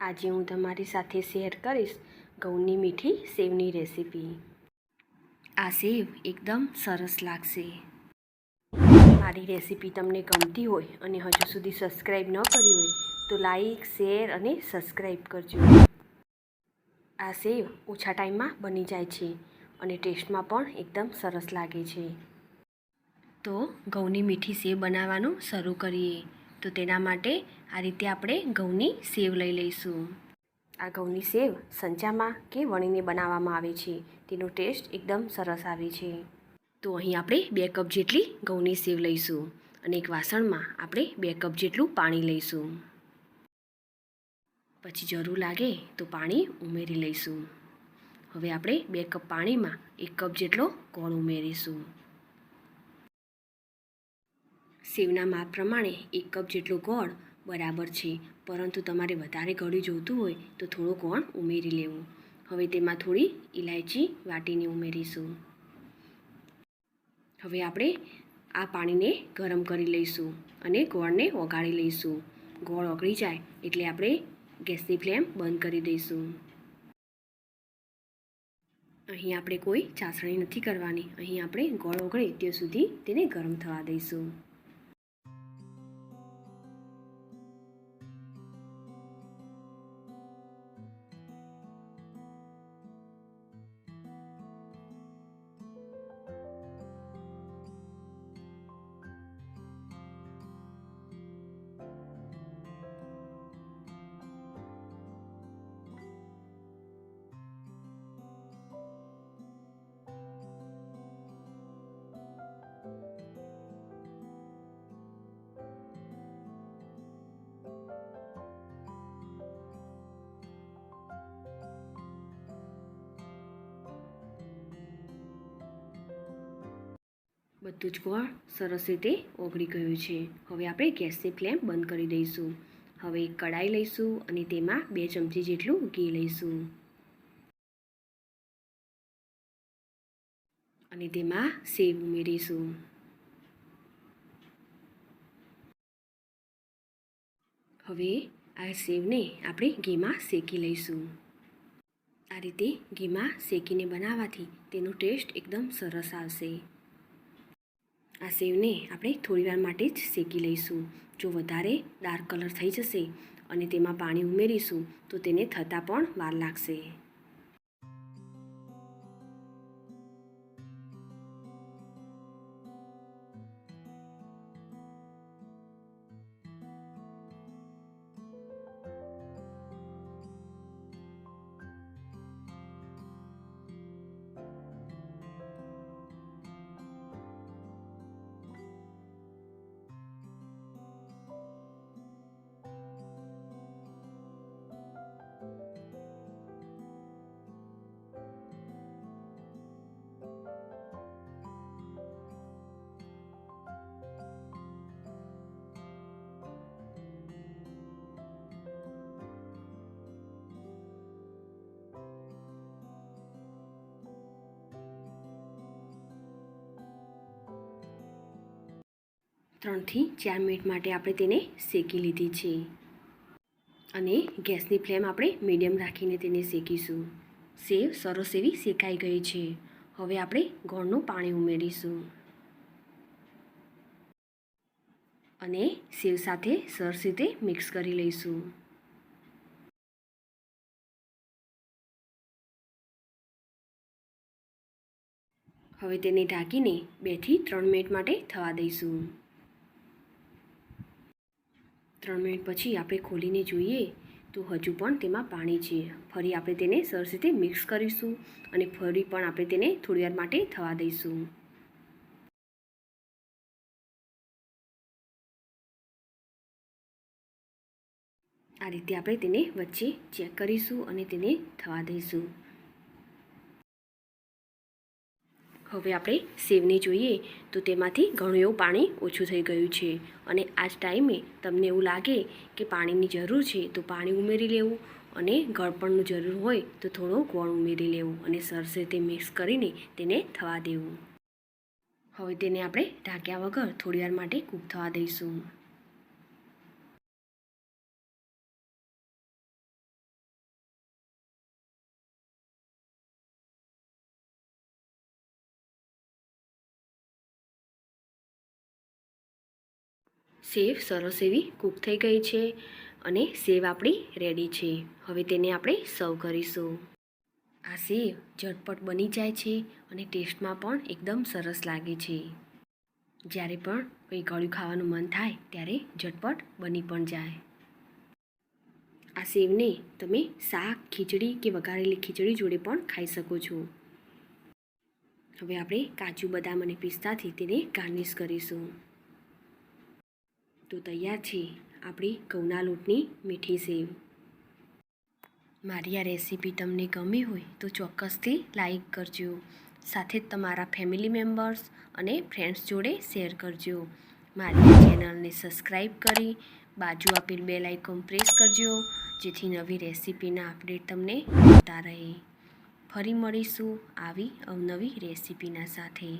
આજે હું તમારી સાથે શેર કરીશ ઘઉંની મીઠી સેવની રેસીપી। આ સેવ એકદમ સરસ લાગશે। મારી રેસીપી તમને ગમતી હોય અને હજુ સુધી સબસ્ક્રાઈબ ન કરી હોય તો લાઈક, શેર અને સબસ્ક્રાઈબ કરજો। આ સેવ ઓછા ટાઈમમાં બની જાય છે અને ટેસ્ટમાં પણ એકદમ સરસ લાગે છે। તો ઘઉંની મીઠી સેવ બનાવવાનું શરૂ કરીએ। તો તેના માટે આ રીતે આપણે ઘઉંની સેવ લઈ લઈશું। આ ઘઉંની સેવ સંચામાં કે વણીને બનાવવામાં આવે છે, તેનો ટેસ્ટ એકદમ સરસ આવે છે। તો અહીં આપણે 2 કપ જેટલી ઘઉંની સેવ લઈશું અને એક વાસણમાં આપણે 2 કપ જેટલું પાણી લઈશું। પછી જરૂર લાગે તો પાણી ઉમેરી લઈશું। હવે આપણે 2 કપ પાણીમાં 1 કપ જેટલો ગોળ ઉમેરીશું। સેવના માપ પ્રમાણે 1 કપ જેટલો ગોળ બરાબર છે, પરંતુ તમારે વધારે ગળ્યું જોઈતું હોય તો થોડો ગોળ ઉમેરી લેવું। હવે તેમાં થોડી ઇલાયચી વાટીને ઉમેરીશું। હવે આપણે આ પાણીને ગરમ કરી લઈશું અને ગોળને ઓગાળી લઈશું। ગોળ ઓગળી જાય એટલે આપણે ગેસની ફ્લેમ બંધ કરી દઈશું। અહીં આપણે કોઈ ચાસણી નથી કરવાની, અહીં આપણે ગોળ ઓગળે ત્યાં સુધી તેને ગરમ થવા દઈશું। બધું જ ગોળ સરસ રીતે ઓગળી ગયું છે। હવે આપણે ગેસની ફ્લેમ બંધ કરી દઈશું। હવે એક કડાઈ લઈશું અને તેમાં 2 ચમચી જેટલું ઘી લઈશું અને તેમાં સેવ ઉમેરીશું। હવે આ સેવને આપણે ઘીમાં શેકી લઈશું। આ રીતે ઘીમાં શેકીને બનાવવાથી તેનો ટેસ્ટ એકદમ સરસ આવશે। આ સેવને આપણે થોડીવાર માટે જ શેકી લઈશું। જો વધારે ડાર્ક કલર થઈ જશે અને તેમાં પાણી ઉમેરીશું તો તેને થતાં પણ વાર લાગશે। ત્રણથી 4 મિનિટ માટે આપણે તેને શેકી લીધી છે અને ગેસની ફ્લેમ આપણે મીડિયમ રાખીને તેને શેકીશું। સેવ સરસ એવી શેકાઈ ગઈ છે। હવે આપણે ગોળનું પાણી ઉમેરીશું અને સેવ સાથે સરસ રીતે મિક્સ કરી લઈશું। હવે તેને ઢાંકીને 2 થી 3 મિનિટ માટે થવા દઈશું। 3 મિનિટ પછી આપણે ખોલીને જોઈએ તો હજુ પણ તેમાં પાણી છે। ફરી આપણે તેને સરસ રીતે મિક્સ કરીશું અને ફરી પણ આપણે તેને થોડીવાર માટે થવા દઈશું। આ રીતે આપણે તેને વચ્ચે ચેક કરીશું અને તેને થવા દઈશું। હવે આપણે સેવને જોઈએ તો તેમાંથી ઘણું એવું પાણી ઓછું થઈ ગયું છે અને આ જ ટાઈમે તમને એવું લાગે કે પાણીની જરૂર છે તો પાણી ઉમેરી લેવું અને ગળપણનું જરૂર હોય તો થોડો ગોળ ઉમેરી લેવું અને સરસ રીતે મિક્સ કરીને તેને થવા દેવું। હવે તેને આપણે ઢાંક્યા વગર થોડીવાર માટે કૂક થવા દઈશું। સેવ સરસ એવી કૂક થઈ ગઈ છે અને સેવ આપણી રેડી છે. હવે તેને આપણે સર્વ કરીશું. આ સેવ ઝટપટ બની જાય છે અને ટેસ્ટમાં પણ એકદમ સરસ લાગે છે. જ્યારે પણ કંઈ ગળ્યું ખાવાનું મન થાય ત્યારે ઝટપટ બની પણ જાય. આ સેવને તમે શાક, ખીચડી કે વઘારેલી ખીચડી જોડે પણ ખાઈ શકો છો. હવે આપણે કાજુ, બદામ અને પિસ્તાથી તેને ગાર્નિશ કરીશું. તો તૈયાર છે આપણી ઘઉંના લોટની મીઠી સેવ. મારી આ રેસીપી તમને ગમી હોય તો ચોક્કસથી લાઈક કરજો. સાથે જ તમારા ફેમિલી મેમ્બર્સ અને ફ્રેન્ડ્સ જોડે શેર કરજો. મારી ચેનલને સબસ્ક્રાઈબ કરી બાજુ આપેલ બેલ આઇકોન પ્રેસ કરજો, જેથી નવી રેસીપીના અપડેટ તમને મળતા રહે. ફરી મળીશું આવી અવનવી રેસીપીના સાથે.